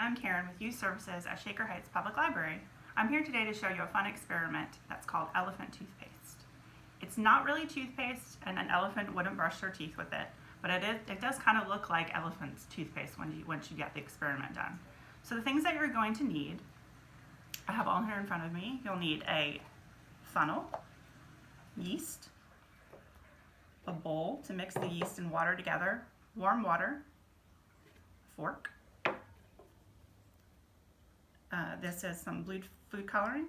I'm Karen with Youth Services at Shaker Heights Public Library. I'm here today to show you a fun experiment that's called elephant toothpaste. It's not really toothpaste, and an elephant wouldn't brush their teeth with it, but it does kind of look like elephant's toothpaste once you get the experiment done. So the things that you're going to need, I have all here in front of me. You'll need a funnel, yeast, a bowl to mix the yeast and water together, warm water, fork. This is some blue food coloring.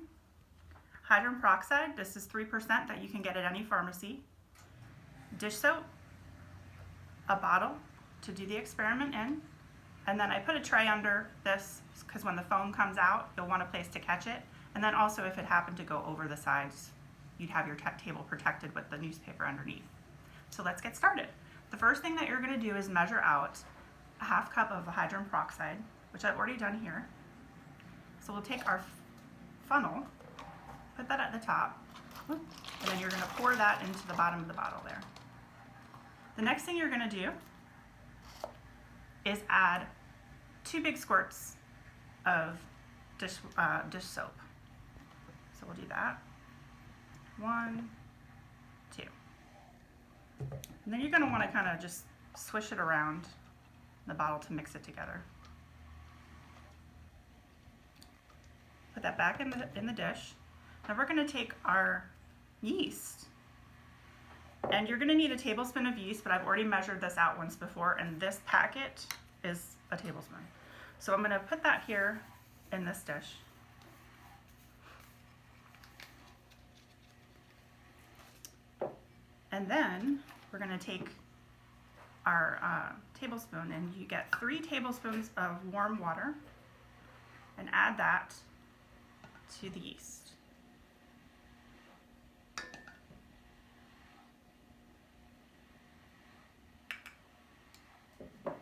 Hydrogen peroxide, this is 3% that you can get at any pharmacy. Dish soap, a bottle to do the experiment in, and then I put a tray under this because when the foam comes out, you'll want a place to catch it. And then also if it happened to go over the sides, you'd have your table protected with the newspaper underneath. So let's get started. The first thing that you're going to do is measure out a half cup of hydrogen peroxide, which I've already done here. So we'll take our funnel, put that at the top, and then you're going to pour that into the bottom of the bottle there. The next thing you're going to do is add 2 big squirts of dish soap. So we'll do that. 1, 2. And then you're going to want to kind of just swish it around the bottle to mix it together. Put that back in the dish. Now we're going to take our yeast, and you're going to need a tablespoon of yeast, but I've already measured this out once before, and this packet is a tablespoon. So I'm going to put that here in this dish. And then we're going to take our tablespoon, and you get 3 tablespoons of warm water, and add that to the yeast.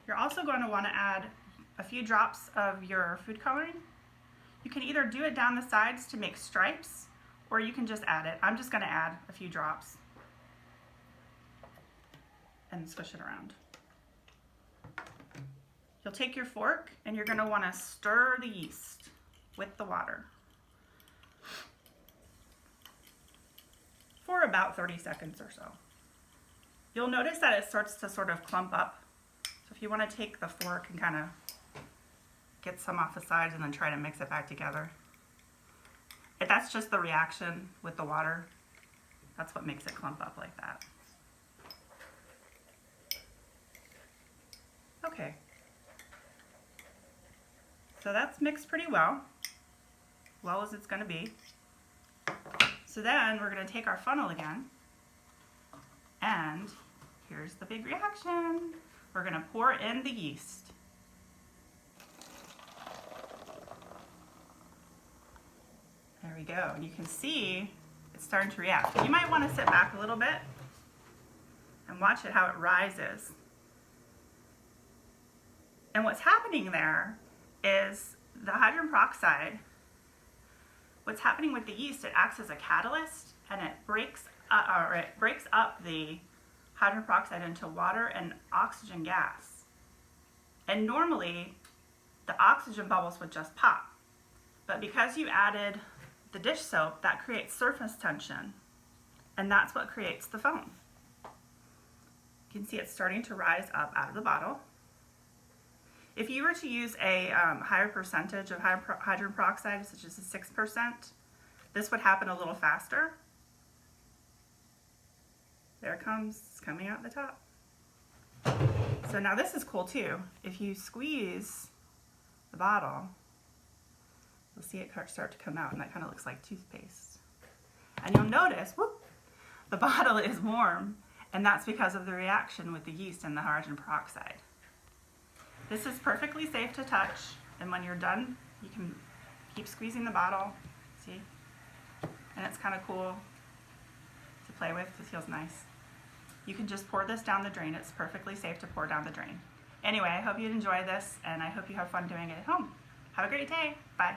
You're also going to want to add a few drops of your food coloring. You can either do it down the sides to make stripes, or you can just add it. I'm just going to add a few drops and swish it around. You'll take your fork and you're going to want to stir the yeast with the water for about 30 seconds or so. You'll notice that it starts to sort of clump up. So if you want to take the fork and kind of get some off the sides and then try to mix it back together. If that's just the reaction with the water, that's what makes it clump up like that. Okay. So that's mixed pretty well as it's going to be. So then we're going to take our funnel again, and here's the big reaction. We're going to pour in the yeast. There we go. And you can see it's starting to react. You might want to sit back a little bit and watch it how it rises. And what's happening there is the hydrogen peroxide, what's happening with the yeast, it acts as a catalyst, and it breaks up the hydrogen peroxide into water and oxygen gas. And normally the oxygen bubbles would just pop, but because you added the dish soap, that creates surface tension, and that's what creates the foam. You can see it's starting to rise up out of the bottle. If you were to use a higher percentage of hydrogen peroxide, such as a 6%, this would happen a little faster. There it comes, it's coming out the top. So now this is cool too. If you squeeze the bottle, you'll see it start to come out, and that kind of looks like toothpaste. And you'll notice, whoop, the bottle is warm, and that's because of the reaction with the yeast and the hydrogen peroxide. This is perfectly safe to touch, and when you're done, you can keep squeezing the bottle, see? And it's kind of cool to play with. It feels nice. You can just pour this down the drain. It's perfectly safe to pour down the drain. Anyway, I hope you enjoy this, and I hope you have fun doing it at home. Have a great day. Bye.